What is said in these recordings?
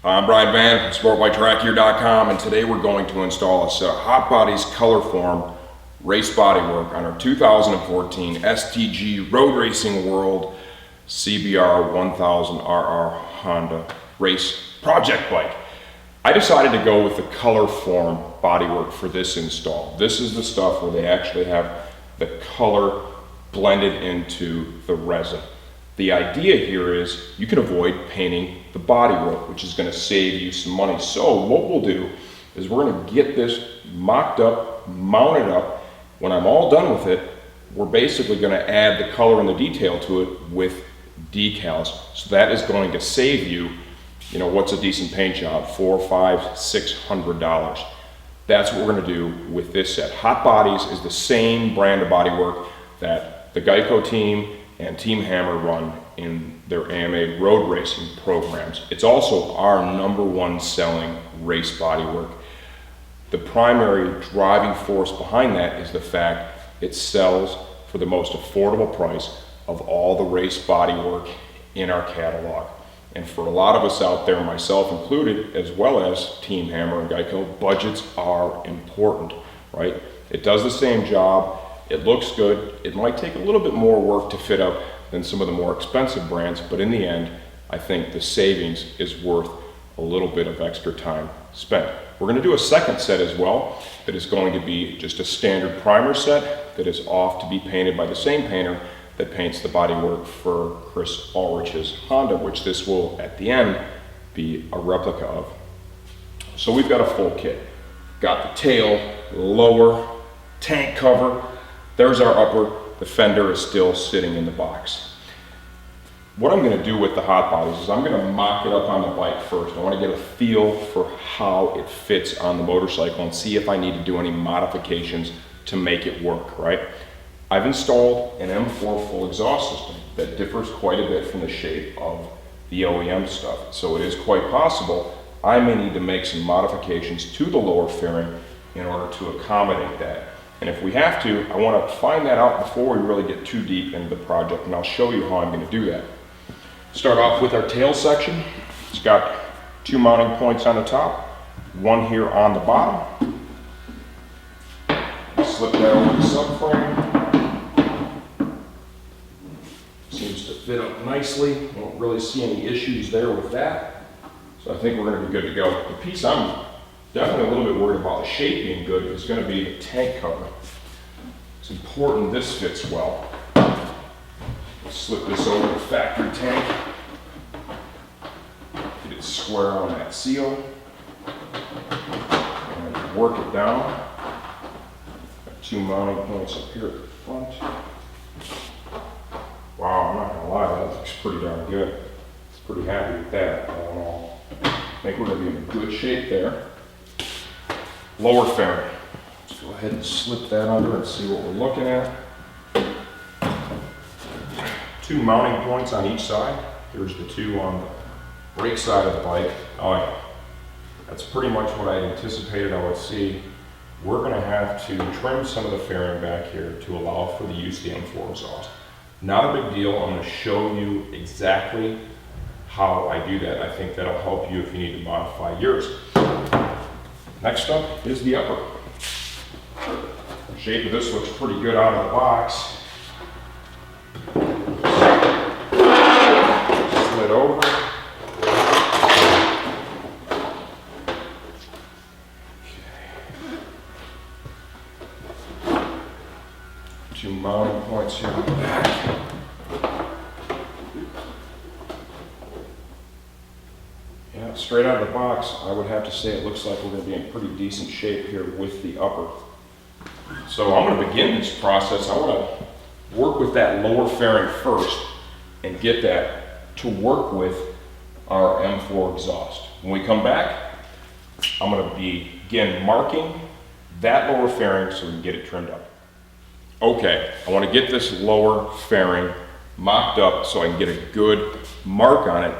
I'm Brian Van from SportBikeTrackGear.com, and today we're going to install a set of Hotbodies Colorform race bodywork on our 2014 STG Road Racing World CBR1000RR Honda race project bike. I decided to go with the Colorform bodywork for this install. This is the stuff where they actually have the color blended into the resin. The idea here is you can avoid painting the bodywork, which is going to save you some money. So what we'll do is we're going to get this mocked up, mounted up. When I'm all done with it, we're basically going to add the color and the detail to it with decals. So that is going to save you, what's a decent paint job? $400, $500, $600. That's what we're going to do with this set. Hotbodies is the same brand of bodywork that the Geico team and Team Hammer run in their AMA road racing programs. It's also our #1 selling race bodywork. The primary driving force behind that is the fact it sells for the most affordable price of all the race bodywork in our catalog. And for a lot of us out there, myself included, as well as Team Hammer and Geico, budgets are important, right? It does the same job. It looks good. It might take a little bit more work to fit up than some of the more expensive brands, but in the end, I think the savings is worth a little bit of extra time spent. We're going to do a second set as well that is going to be just a standard primer set that is off to be painted by the same painter that paints the bodywork for Chris Ulrich's Honda, which this will, at the end, be a replica of. So we've got a full kit. Got the tail, lower, tank cover. There's our upper. The fender is still sitting in the box. What I'm going to do with the Hotbodies is I'm going to mock it up on the bike first. I want to get a feel for how it fits on the motorcycle and see if I need to do any modifications to make it work, right? I've installed an M4 full exhaust system that differs quite a bit from the shape of the OEM stuff. So it is quite possible I may need to make some modifications to the lower fairing in order to accommodate that. And if we have to, I want to find that out before we really get too deep into the project, and I'll show you how I'm going to do that. Start off with our tail section. It's got 2 mounting points on the top, 1 here on the bottom. Slip that over the subframe. Seems to fit up nicely. Won't really see any issues there with that. So I think we're going to be good to go. The piece I'm definitely a little bit worried about the shape being good is going to be the tank cover. It's important this fits well. Slip this over the factory tank. Get it square on that seal. And work it down. Got 2 mounting points up here at the front. Wow, I'm not gonna lie, that looks pretty darn good. Pretty happy with that all in all. I think we're gonna be in good shape there. Lower fairing. Let's go ahead and slip that under and see what we're looking at. 2 mounting points on each side. There's the 2 on the brake side of the bike. Oh yeah, that's pretty much what I anticipated I would see. We're gonna have to trim some of the fairing back here to allow for the use of the M4 exhaust. Not a big deal. I'm gonna show you exactly how I do that. I think that'll help you if you need to modify yours. Next up is the upper. The shape of this looks pretty good out of the box. Slid over. Okay. 2 mounting points here on the back. Yeah, straight out of the box, I would have to say it looks like we're going to be in pretty decent shape here with the upper. So I'm going to begin this process. I want to work with that lower fairing first and get that to work with our M4 exhaust. When we come back, I'm going to begin marking that lower fairing so we can get it trimmed up. Okay, I want to get this lower fairing mocked up so I can get a good mark on it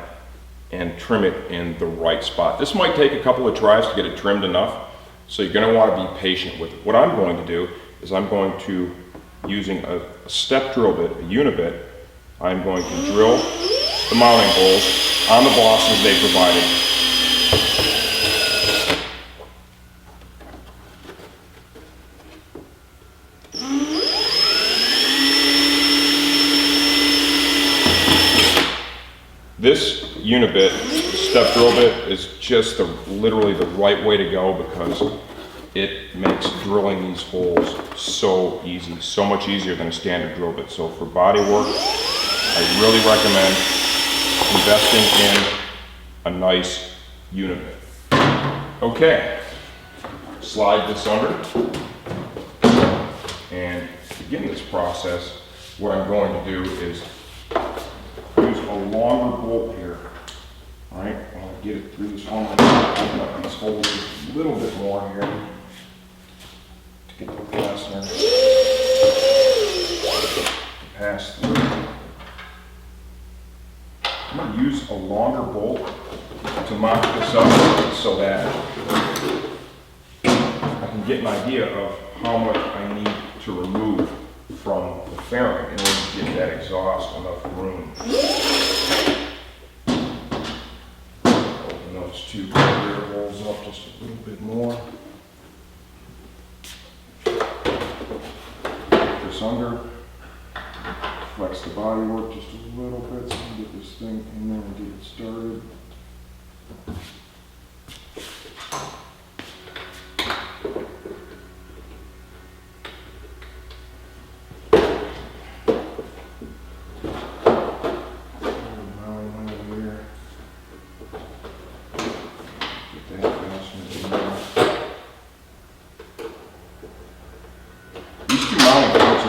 and trim it in the right spot. This might take a couple of tries to get it trimmed enough, so you're going to want to be patient with it. What I'm going to do is I'm going to, using a step drill bit, a unibit, I'm going to drill the mounting holes on the bosses they provided This unibit, step drill bit, is just literally the right way to go because it makes drilling these holes so easy, so much easier than a standard drill bit. So for body work, I really recommend investing in a nice unibit. Okay, slide this under, and to begin this process, what I'm going to do is use a longer bolt here. All right, I'll get it through this hole. Open up these holes just a little bit more here to get the fastener to pass through. I'm going to use a longer bolt to mock this up so that I can get an idea of how much I need to remove from the fairing in order to give that exhaust enough room. Open those two rear holes up just a little bit more. Put this under. Flex the bodywork just a little bit so I can get this thing in there and get it started.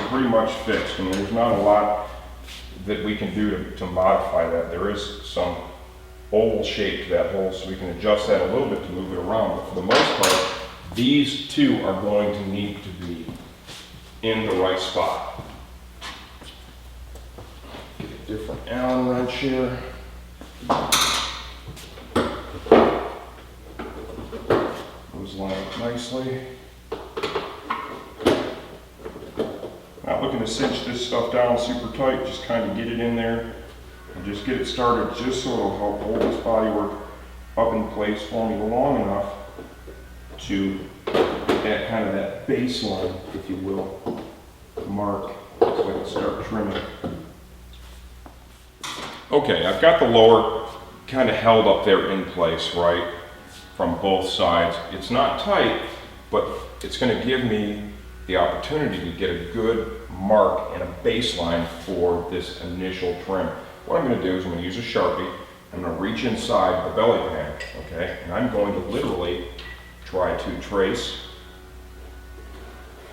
Pretty much fixed. I mean, there's not a lot that we can do to modify that. There is some oval shape to that hole, so we can adjust that a little bit to move it around. But for the most part, these two are going to need to be in the right spot. Get a different Allen wrench here. Those line up nicely. Not looking to cinch this stuff down super tight, just kind of get it in there and just get it started just so it'll help hold this bodywork up in place for me long enough to get kind of that baseline, if you will, mark so I can start trimming. Okay, I've got the lower kind of held up there in place, right, from both sides. It's not tight, but it's going to give me the opportunity to get a good mark and a baseline for this initial trim. What I'm going to do is I'm going to use a Sharpie. I'm going to reach inside the belly pan, okay? And I'm going to literally try to trace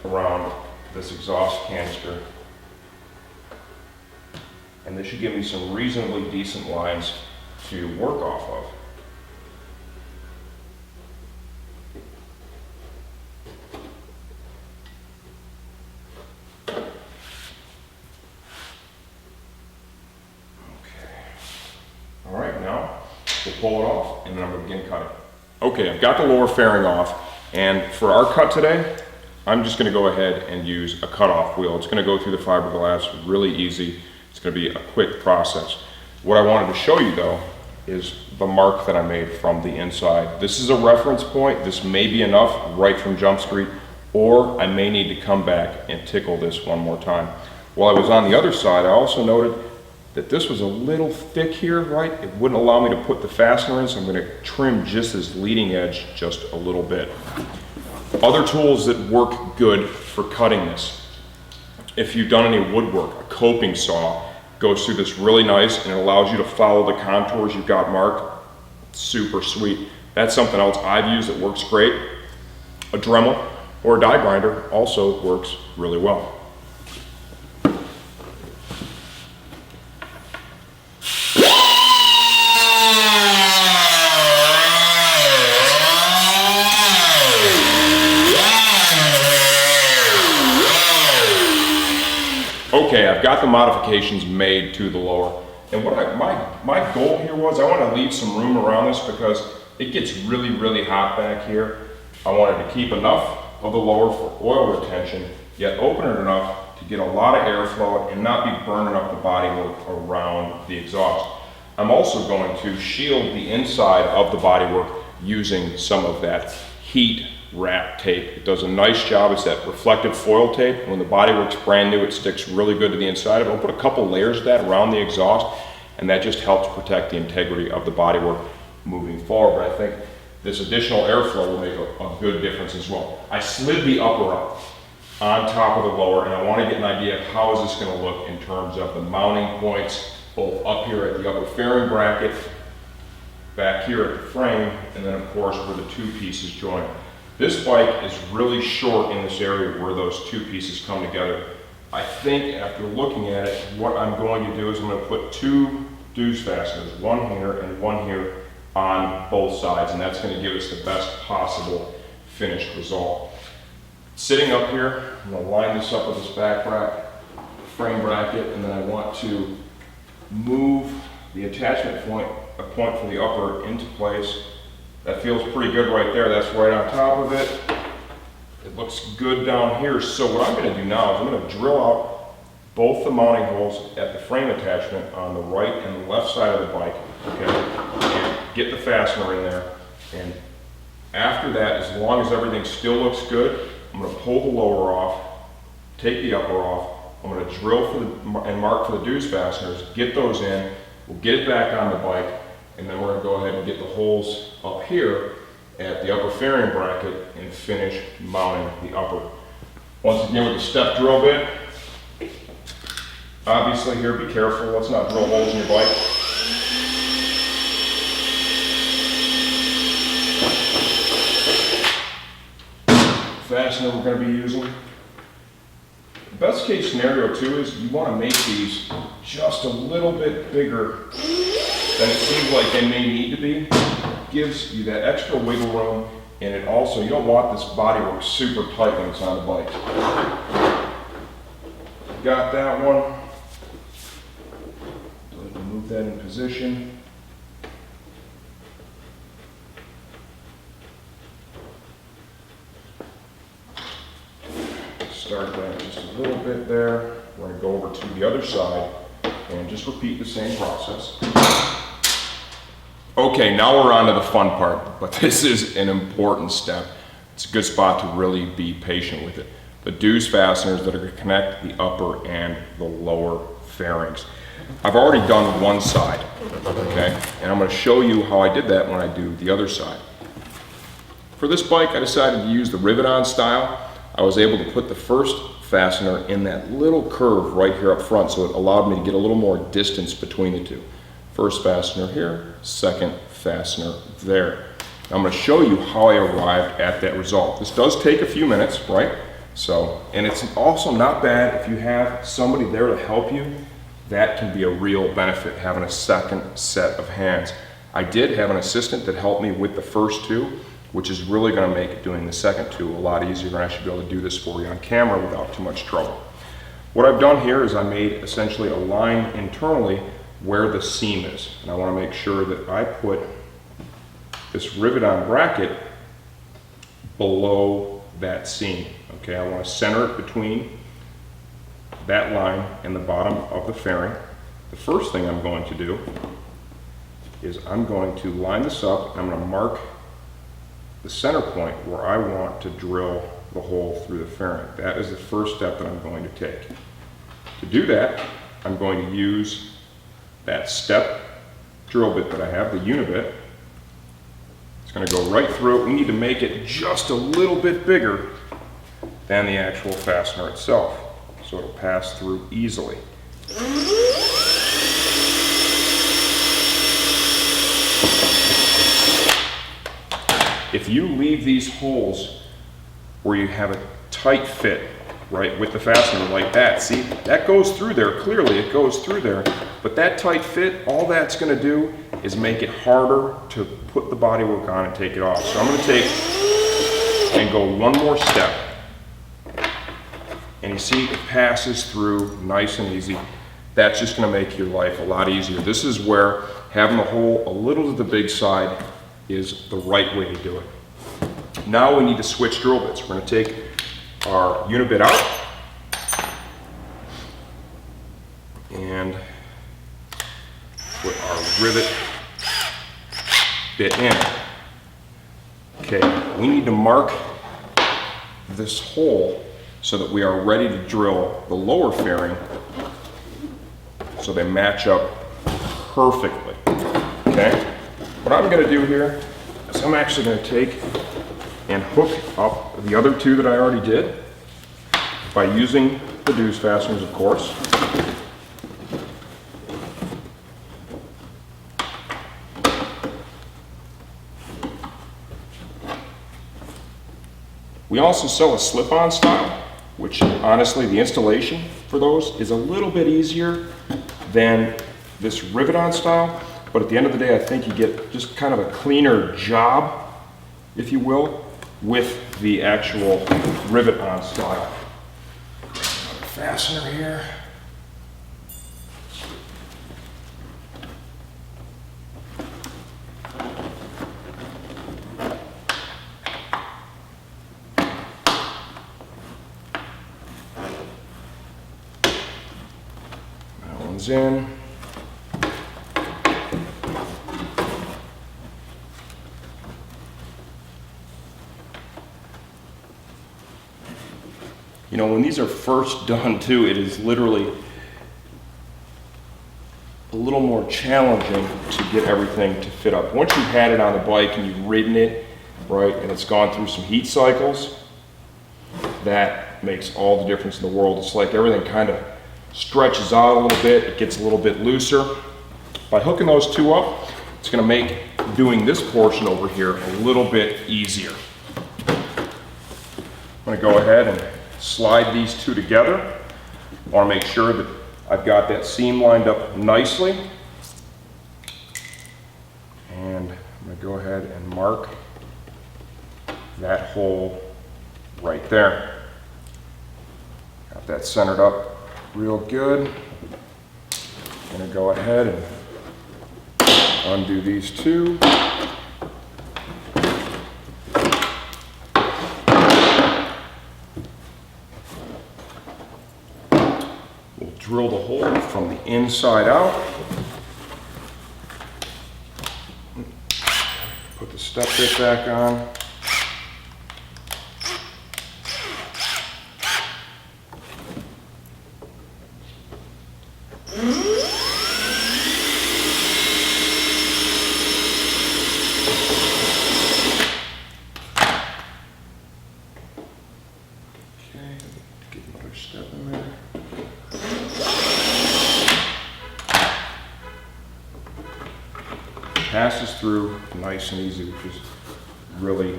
around this exhaust canister. And this should give me some reasonably decent lines to work off of. Pull it off, and then I'm going to begin cutting. Okay, I've got the lower fairing off, and for our cut today, I'm just going to go ahead and use a cutoff wheel. It's going to go through the fiberglass really easy. It's going to be a quick process. What I wanted to show you though is the mark that I made from the inside. This is a reference point. This may be enough right from Jump Street, or I may need to come back and tickle this one more time. While I was on the other side, I also noted that this was a little thick here, right? It wouldn't allow me to put the fastener in, so I'm going to trim just this leading edge just a little bit. Other tools that work good for cutting this. If you've done any woodwork, a coping saw goes through this really nice and it allows you to follow the contours you've got marked. Super sweet. That's something else I've used that works great. A Dremel or a die grinder also works really well. Okay, I've got the modifications made to the lower, and what my goal here was I want to leave some room around this because it gets really hot back here. I wanted to keep enough of the lower for oil retention, yet open it enough to get a lot of airflow and not be burning up the bodywork around the exhaust. I'm also going to shield the inside of the bodywork using some of that heat wrap tape. It does a nice job. It's that reflective foil tape. When the bodywork's brand new, it sticks really good to the inside of it. I'll put a couple layers of that around the exhaust, and that just helps protect the integrity of the bodywork moving forward. But I think this additional airflow will make a good difference as well. I slid the upper up on top of the lower, and I want to get an idea of how is this going to look in terms of the mounting points, both up here at the upper fairing bracket, back here at the frame, and then of course where the two pieces join. This bike is really short in this area where those two pieces come together. I think after looking at it, what I'm going to do is I'm going to put two dzus fasteners, one here and one here on both sides, and that's going to give us the best possible finished result. Sitting up here, I'm going to line this up with this back rack, frame bracket, and then I want to move the attachment point for the upper into place. That feels pretty good right there. That's right on top of it. It looks good down here. So what I'm going to do now is I'm going to drill out both the mounting holes at the frame attachment on the right and the left side of the bike, okay, and get the fastener in there. And after that, as long as everything still looks good, I'm going to pull the lower off, take the upper off. I'm going to drill for and mark for the dzus fasteners, get those in, we'll get it back on the bike, and then we're going to go ahead and get the holes up here at the upper fairing bracket and finish mounting the upper. Once again with the step drill bit, obviously here be careful, let's not drill holes in your bike. Fastener we're going to be using. The best case scenario too is you want to make these just a little bit bigger than it seems like they may need to be. It gives you that extra wiggle room, and it also, you don't want this bodywork super tight when it's on the bike. Got that one. Go ahead and move that in position. Start that just a little bit there. We're going to go over to the other side and just repeat the same process. Okay, now we're on to the fun part, but this is an important step. It's a good spot to really be patient with it. The dzus fasteners that are going to connect the upper and the lower fairings. I've already done one side, okay, and I'm going to show you how I did that when I do the other side. For this bike, I decided to use the rivet-on style. I was able to put the first fastener in that little curve right here up front, so it allowed me to get a little more distance between the two. First fastener here, second fastener there. Now I'm going to show you how I arrived at that result. This does take a few minutes, right? So, and it's also not bad if you have somebody there to help you. That can be a real benefit, having a second set of hands. I did have an assistant that helped me with the first two, which is really going to make doing the second two a lot easier, and I should be able to do this for you on camera without too much trouble. What I've done here is I made essentially a line internally where the seam is, and I want to make sure that I put this rivet-on bracket below that seam. Okay, I want to center it between that line and the bottom of the fairing. The first thing I'm going to do is I'm going to line this up, and I'm going to mark the center point where I want to drill the hole through the fairing. That is the first step that I'm going to take. To do that, I'm going to use that step drill bit that I have, the unibit. It's going to go right through it. We need to make it just a little bit bigger than the actual fastener itself, so it'll pass through easily. If you leave these holes where you have a tight fit, right, with the fastener like that, see, that goes through there, clearly it goes through there, but that tight fit, all that's going to do is make it harder to put the bodywork on and take it off. So I'm going to take and go one more step, and you see it passes through nice and easy. That's just going to make your life a lot easier. This is where having the hole a little to the big side is the right way to do it. Now we need to switch drill bits. We're going to take our unibit out and put our rivet bit in. Okay, we need to mark this hole so that we are ready to drill the lower fairing so they match up perfectly. Okay, what I'm going to do here is I'm actually going to take and hook up the other two that I already did by using the dzus fasteners, of course. We also sell a slip-on style, which honestly the installation for those is a little bit easier than this rivet-on style, but at the end of the day I think you get just kind of a cleaner job, if you will, with the actual rivet-on style. Grab another fastener here. In. You know, when these are first done too, it is literally a little more challenging to get everything to fit up. Once you've had it on the bike and you've ridden it, right, and it's gone through some heat cycles, that makes all the difference in the world. It's like everything kind of stretches out a little bit, it gets a little bit looser. By hooking those two up, it's going to make doing this portion over here a little bit easier. I'm going to go ahead and slide these two together. I want to make sure that I've got that seam lined up nicely. And I'm going to go ahead and mark that hole right there. Got that centered up real good. I'm going to go ahead and undo these two. We'll drill the hole from the inside out. Put the step bit back on. Passes through nice and easy, which is really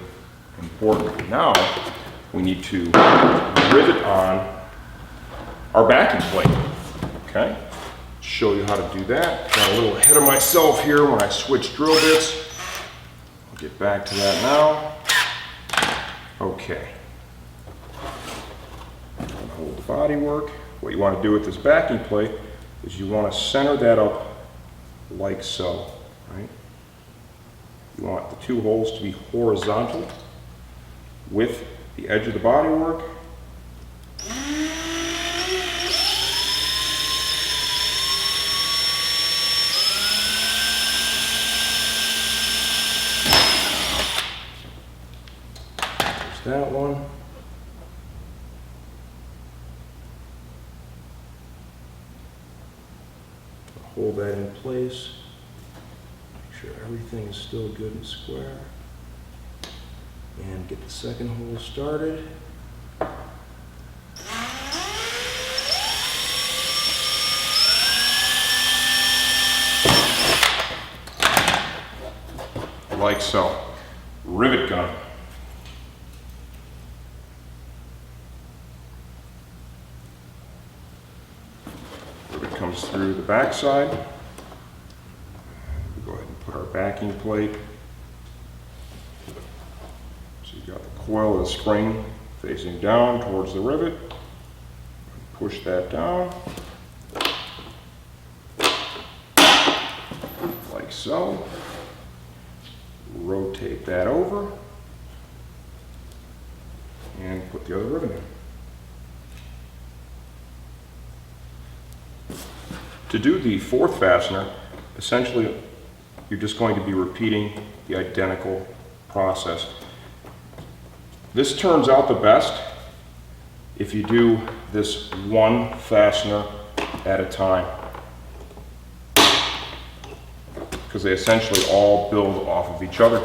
important. Now we need to rivet on our backing plate. Okay, show you how to do that. Got a little ahead of myself here when I switch drill bits. I'll get back to that now. Okay, hold the bodywork. What you want to do with this backing plate is you want to center that up like so. Right? You want the two holes to be horizontal with the edge of the bodywork. There's that one. Hold that in place. Make sure everything is still good and square. And get the second hole started. Like so. Rivet gun. Rivet comes through the back side. We'll go ahead and put our backing plate. So you've got the coil of the spring facing down towards the rivet. Push that down. Like so. Rotate that over and put the other rivet in. To do the fourth fastener, essentially, you're just going to be repeating the identical process. This turns out the best if you do this one fastener at a time, because they essentially all build off of each other.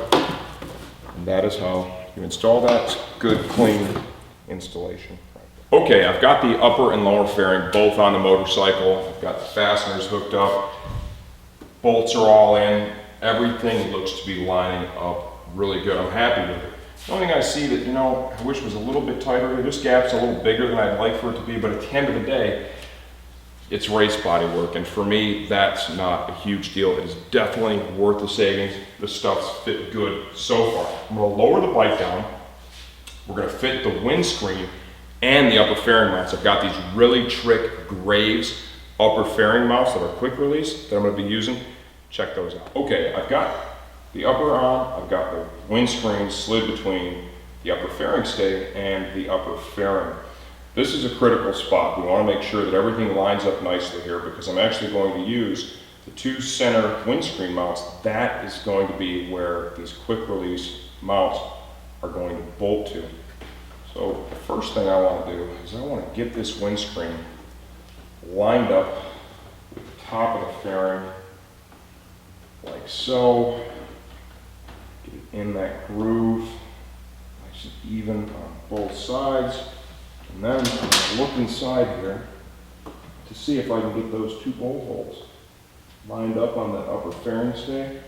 And that is how you install that. Good, clean installation. Okay, I've got the upper and lower fairing both on the motorcycle. I've got the fasteners hooked up. Bolts are all in. Everything looks to be lining up really good. I'm happy with it. The only thing I see that, you know, I wish was a little bit tighter. This gap's a little bigger than I'd like for it to be, but at the end of the day, it's race bodywork, and for me, that's not a huge deal. It is definitely worth the savings. The stuff's fit good so far. I'm gonna lower the bike down. We're gonna fit the windscreen and the upper fairing mounts. I've got these really trick Graves upper fairing mounts that are quick release that I'm gonna be using. Check those out. Okay, I've got the upper on, I've got the windscreen slid between the upper fairing stay and the upper fairing. This is a critical spot. We want to make sure that everything lines up nicely here, because I'm actually going to use the two center windscreen mounts. That is going to be where these quick release mounts are going to bolt to. So the first thing I want to do is I want to get this windscreen lined up with the top of the fairing like so. Get it in that groove, nice and even on both sides. And then I'm going to look inside here to see if I can get those two bolt holes lined up on that upper fairing stay.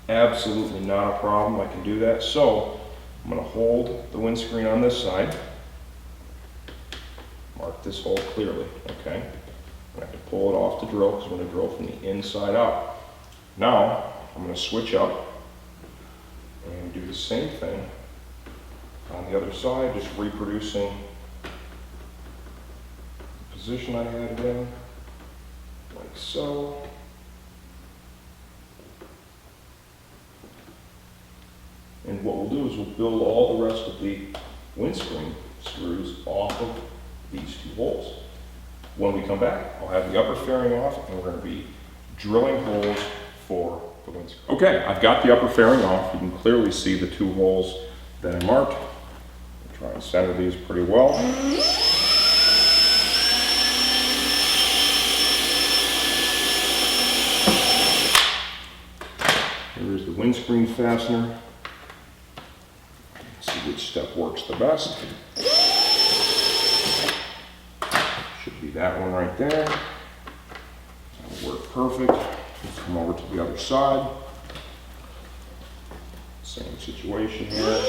Absolutely not a problem, I can do that. So I'm going to hold the windscreen on this side, mark this hole clearly, okay? I have to pull it off the drill because I'm going to drill from the inside out. Now I'm going to switch up and do the same thing on the other side, just reproducing the position I had it in, like so. And what we'll do is we'll build all the rest of the windscreen screws off of these two holes. When we come back, I'll have the upper fairing off and we're going to be drilling holes for the windscreen. Okay, I've got the upper fairing off. You can clearly see the two holes that I marked. I'll try and center these pretty well. Here's the windscreen fastener. Let's see which step works the best. Should be that one right there. That'll work perfect. Let's come over to the other side. Same situation here.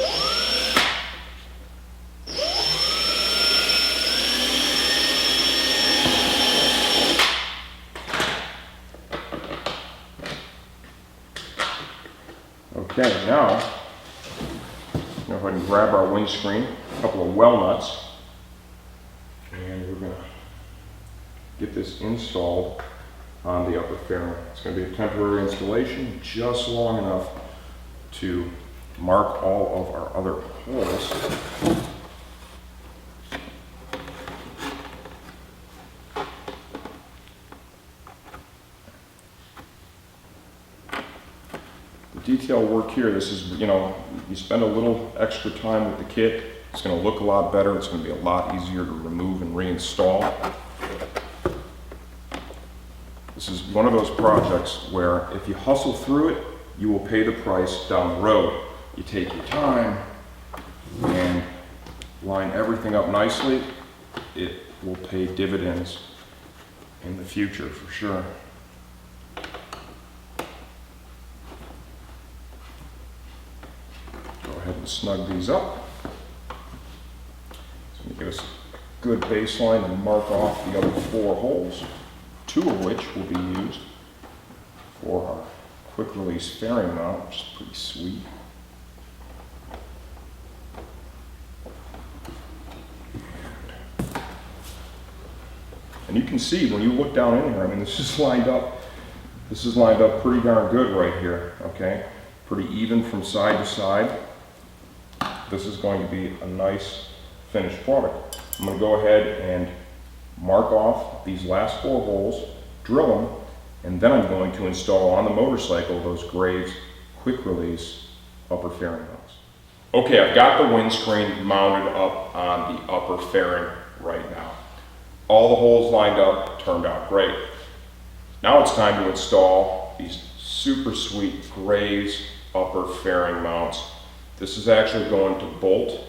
Okay, now go ahead and grab our windscreen, a couple of well nuts, and we're going to get this installed on the upper fairing. It's going to be a temporary installation, just long enough to mark all of our other holes. The detail work here, this is, you know, you spend a little extra time with the kit, it's going to look a lot better, it's going to be a lot easier to remove and reinstall. This is one of those projects where if you hustle through it, you will pay the price down the road. You take your time and line everything up nicely, it will pay dividends in the future for sure. Go ahead and snug these up. So we get us a good baseline and mark off the other 4 holes, 2 of which will be used for our quick release fairing mount, which is pretty sweet. And you can see when you look down in here, I mean, this is lined up pretty darn good right here, okay? Pretty even from side to side. This is going to be a nice finished product. I'm going to go ahead and mark off these last 4 holes, drill them, And then I'm going to install on the motorcycle those Graves quick release upper fairing mounts. Okay, I've got the windscreen mounted up on the upper fairing right now. All the holes lined up, turned out great. Now it's time to install these super sweet Graves upper fairing mounts. This is actually going to bolt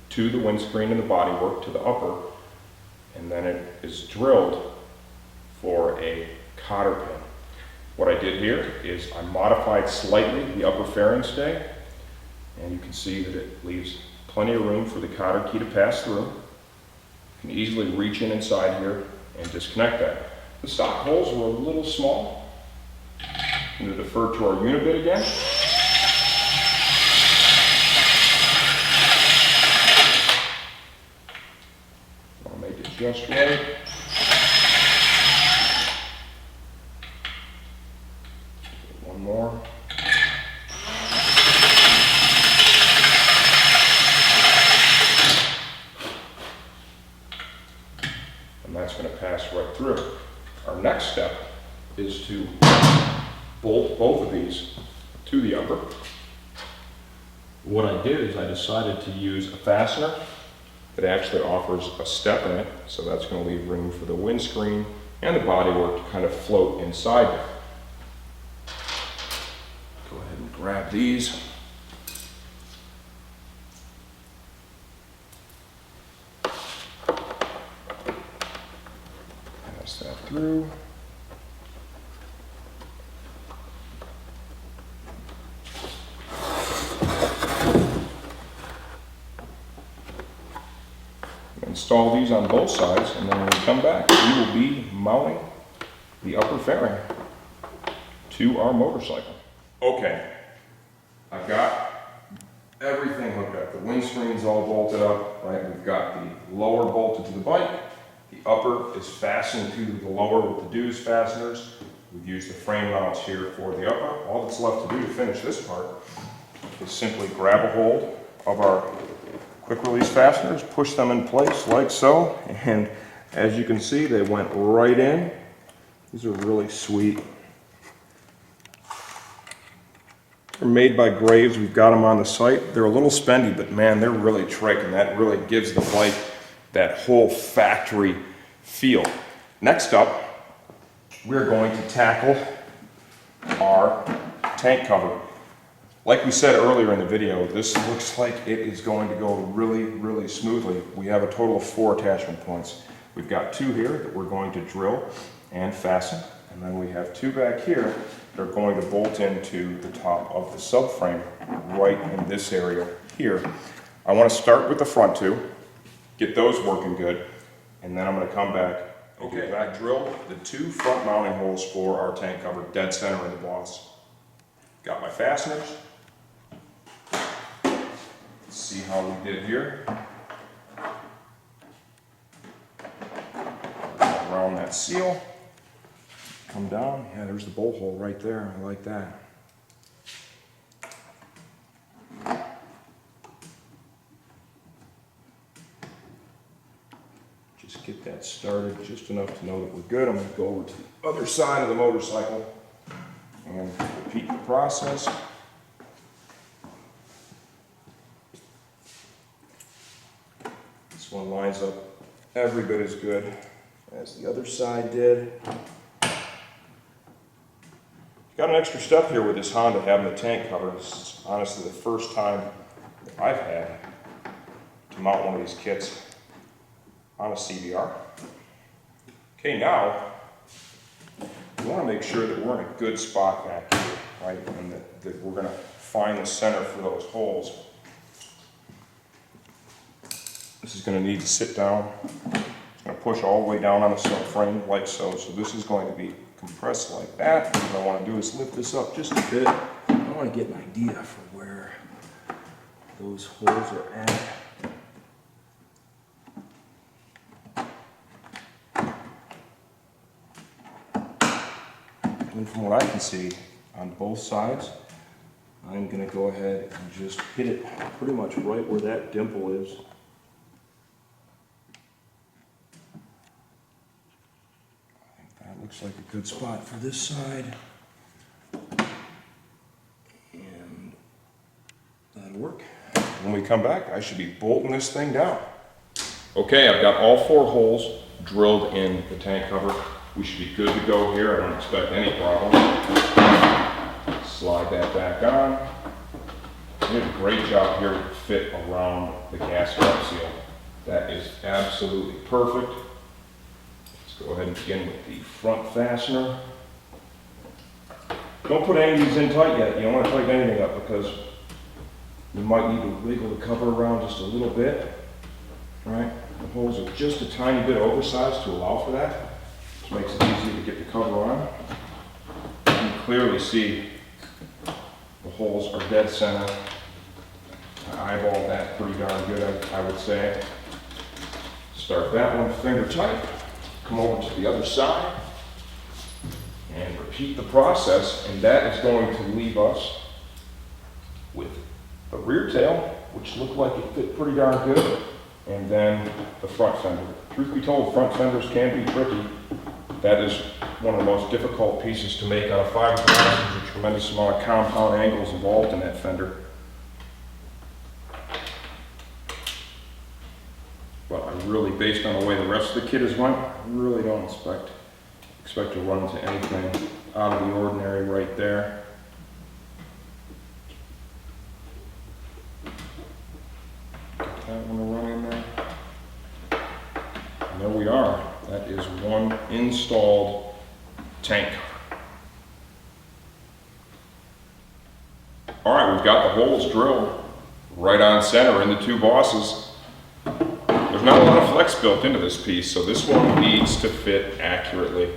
to the windscreen and the bodywork to the upper, and then it is drilled for a cotter pin. What I did here is I modified slightly the upper fairing stay, and you can see that it leaves plenty of room for the cotter key to pass through. You can easily reach in inside here and disconnect that. The stock holes were a little small. I'm going to defer to our unibit again. I'll make it just right. One more. And that's going to pass right through. Our next step is to bolt both of these to the upper. What I did is I decided to use a fastener that actually offers a step in it, so that's going to leave room for the windscreen and the bodywork to kind of float inside there. Go ahead and grab these. Pass that through. Install these on both sides, and then when we come back, we will be mounting the upper fairing to our motorcycle. Okay, I've got everything hooked up. The windscreen's all bolted up, right? We've got the lower bolted to the bike. The upper is fastened to the lower with the dzus fasteners. We've used the frame mounts here for the upper. All that's left to do to finish this part is simply grab a hold of our quick release fasteners, push them in place like so, and as you can see, they went right in. These are really sweet. They're made by Graves. We've got them on the site. They're a little spendy, but man, they're really trick, and that really gives the bike that whole factory feel. Next up, we're going to tackle our tank cover. Like we said earlier in the video, this looks like it is going to go really, really smoothly. We have a total of 4 attachment points. We've got 2 here that we're going to drill and fasten, and then we have 2 back here that are going to bolt into the top of the subframe right in this area here. I want to start with the front 2, get those working good, and then I'm going to come back. Okay, I drilled the 2 front mounting holes for our tank cover dead center in the boss. Got my fasteners. Let's see how we did here. Around that seal. Come down. Yeah, there's the bolt hole right there. I like that. Just get that started just enough to know that we're good. I'm going to go over to the other side of the motorcycle and repeat the process. This one lines up every bit as good as the other side did. Got an extra step here with this Honda having the tank cover. This is honestly the first time that I've had to mount one of these kits on a CBR. Okay, now we want to make sure that we're in a good spot back here, right? And that we're going to find the center for those holes. This is going to need to sit down. It's going to push all the way down on the subframe like so. So this is going to be compressed like that. What I want to do is lift this up just a bit. I want to get an idea for where those holes are at. And from what I can see on both sides, I'm going to go ahead and just hit it pretty much right where that dimple is. Looks like a good spot for this side. And that'll work. When we come back, I should be bolting this thing down. Okay, I've got all 4 holes drilled in the tank cover. We should be good to go here. I don't expect any problem. Slide that back on. You did a great job here with the fit around the gas cap seal. That is absolutely perfect. Let's go ahead and begin with the front fastener. Don't put any of these in tight yet. You don't want to tighten anything up because you might need to wiggle the cover around just a little bit. Right? The holes are just a tiny bit oversized to allow for that. Which makes it easy to get the cover on. You can clearly see the holes are dead center. I eyeballed that pretty darn good, I would say. Start that one finger tight. Come over to the other side and repeat the process, and that is going to leave us with the rear tail, which looked like it fit pretty darn good, and then the front fender. Truth be told, front fenders can be tricky. That is one of the most difficult pieces to make out of fiberglass. There's a tremendous amount of compound angles involved in that fender. But I really, based on the way the rest of the kit is run, I really don't expect to run into anything out of the ordinary right there. Get that one to run in there. And there we are. That is one installed tank. All right, we've got the holes drilled right on center in the 2 bosses. There's not a lot of flex built into this piece, so this one needs to fit accurately.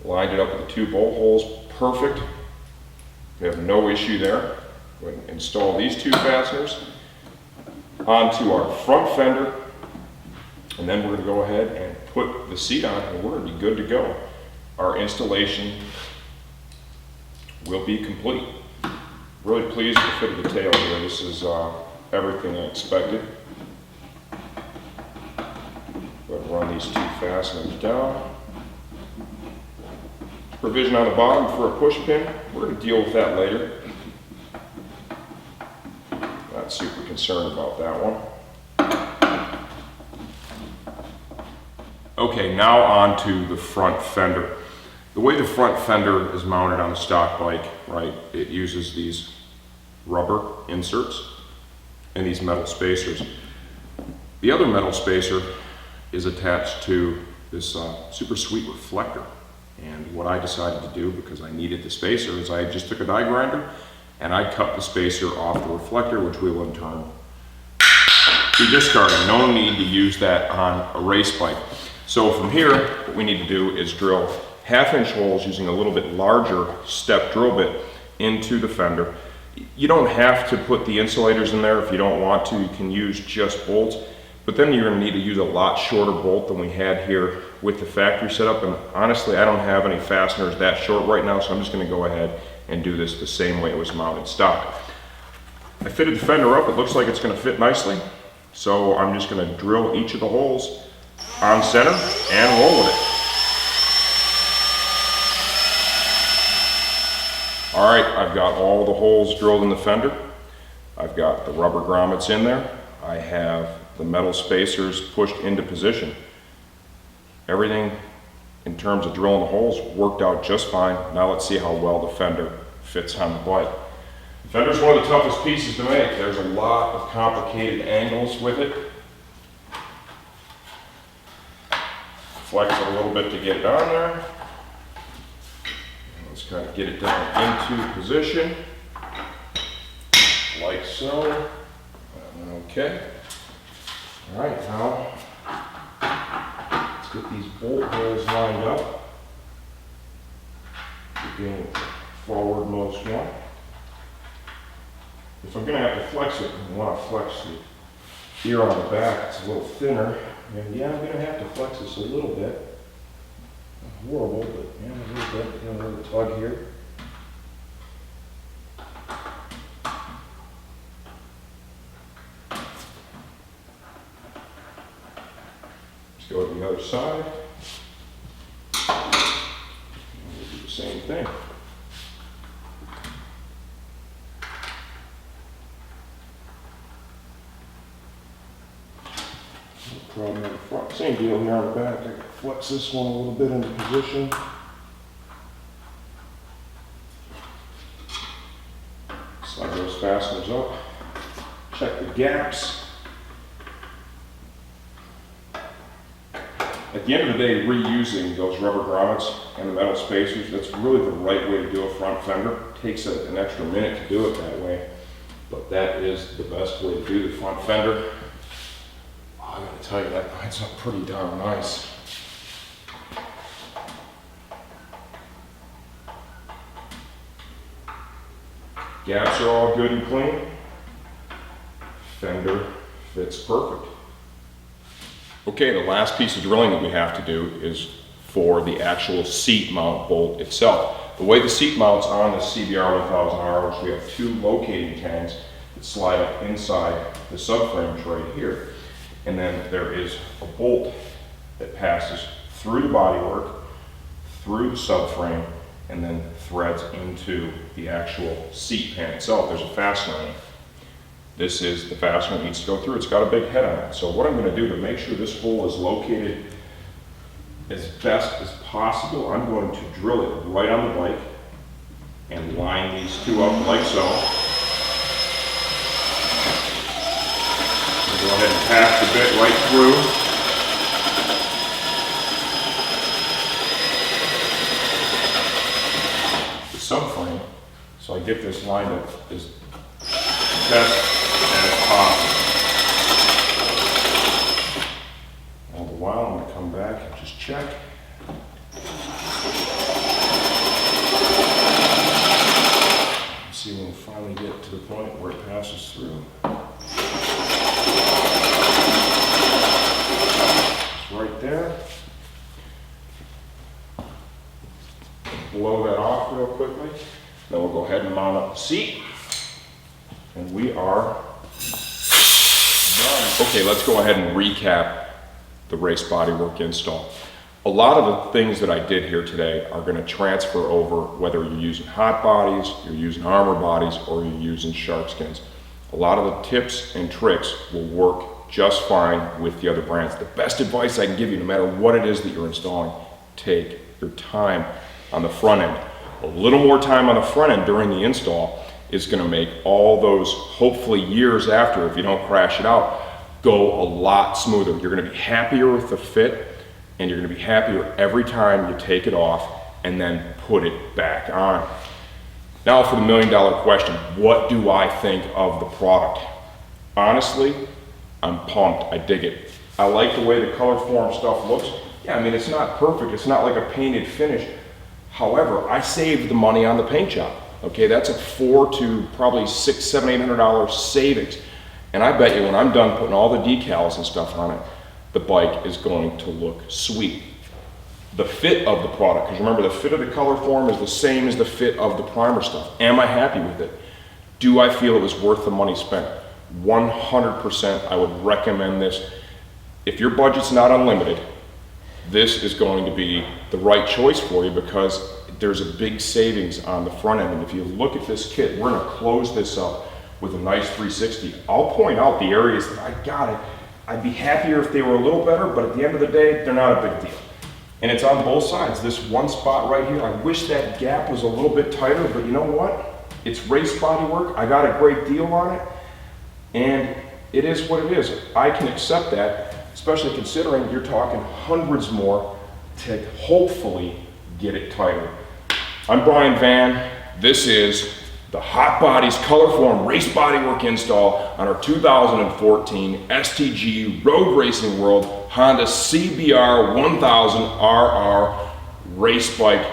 Lined it up with the 2 bolt holes, perfect. We have no issue there. Go ahead and install these 2 fasteners onto our front fender, and then we're going to go ahead and put the seat on, and we're going to be good to go. Our installation will be complete. Really pleased with the fit of the tail here. This is everything I expected. Go ahead and run these 2 fasteners down. Provision on the bottom for a push pin. We're going to deal with that later. Not super concerned about that one. Okay, now on to the front fender. The way the front fender is mounted on a stock bike, right, it uses these rubber inserts and these metal spacers. The other metal spacer is attached to this super sweet reflector. And what I decided to do, because I needed the spacer, is I just took a die grinder and I cut the spacer off the reflector, which we will in turn be discarding. No need to use that on a race bike. So from here, what we need to do is drill 1/2-inch holes using a little bit larger step drill bit into the fender. You don't have to put the insulators in there if you don't want to. You can use just bolts, but then you're going to need to use a lot shorter bolt than we had here with the factory setup. And honestly, I don't have any fasteners that short right now, so I'm just going to go ahead and do this the same way it was mounted stock. I fitted the fender up. It looks like it's going to fit nicely. So I'm just going to drill each of the holes on center and roll with it. All right, I've got all the holes drilled in the fender. I've got the rubber grommets in there. I have the metal spacers pushed into position. Everything in terms of drilling the holes worked out just fine. Now let's see how well the fender fits on the bike. The fender's one of the toughest pieces to make. There's a lot of complicated angles with it. Flex it a little bit to get it on there. Let's kind of get it down into position, like so. Okay. All right, now let's get these bolt holes lined up. Begin with the forwardmost one. If I'm going to have to flex it, I want to flex the ear on the back. It's a little thinner. And yeah, I'm going to have to flex this a little bit. Not horrible, but yeah, a little bit. A little tug here. Let's go to the other side. thing. No problem on the front. Same deal here on the back. I can flex this one a little bit into position. Slide those fasteners up. Check the gaps. At the end of the day, reusing those rubber grommets and the metal spacers, that's really the right way to do a front fender. It takes an extra minute to do it that way, but that is the best way to do the front fender. Oh, I gotta tell you, that lines up pretty darn nice. Gaps are all good and clean. Fender fits perfect. Okay, the last piece of drilling that we have to do is for the actual seat mount bolt itself. The way the seat mounts on the CBR1000RR is we have two locating tangs that slide up inside the subframe tray here. And then there is a bolt that passes through the bodywork, through the subframe, and then threads into the actual seat pan itself. There's a fastener in it. This is the fastener that needs to go through. It's got a big head on it. So what I'm going to do to make sure this hole is located as best as possible, I'm going to drill it right on the bike and line these two up like so. I'll go ahead and pass the bit right through. The subframe, so I get this lined up as best as possible. All the while, I'm going to come back and just check. See when we finally get to the point where it passes through. It's right there. Blow that off real quickly. Then we'll go ahead and mount up the seat. And we are done. Okay, let's go ahead and recap the race bodywork install. A lot of the things that I did here today are going to transfer over whether you're using Hotbodies, you're using Armor Bodies, or you're using Sharkskins. A lot of the tips and tricks will work just fine with the other brands. The best advice I can give you, no matter what it is that you're installing, take your time on the front end. A little more time on the front end during the install is going to make all those, hopefully years after, if you don't crash it out, go a lot smoother. You're going to be happier with the fit, and you're going to be happier every time you take it off and then put it back on. Now for the million-dollar question, what do I think of the product? Honestly, I'm pumped. I dig it. I like the way the color form stuff looks. Yeah, I mean, it's not perfect. It's not like a painted finish. However, I saved the money on the paint job. Okay, that's a $400 to probably $600, $700, $800 savings. And I bet you when I'm done putting all the decals and stuff on it, the bike is going to look sweet. The fit of the product, because remember, the fit of the color form is the same as the fit of the primer stuff. Am I happy with it? Do I feel it was worth the money spent? 100% I would recommend this. If your budget's not unlimited, this is going to be the right choice for you because there's a big savings on the front end. And if you look at this kit, we're going to close this up with a nice 360. I'll point out the areas that I got it. I'd be happier if they were a little better, but at the end of the day, they're not a big deal. And it's on both sides. This one spot right here, I wish that gap was a little bit tighter, but you know what? It's race bodywork. I got a great deal on it, and it is what it is. I can accept that, especially considering you're talking hundreds more to hopefully get it tighter. I'm Brian Van. This is the Hotbodies Colorform Race Bodywork install on our 2014 STG Road Racing World Honda CBR1000RR race bike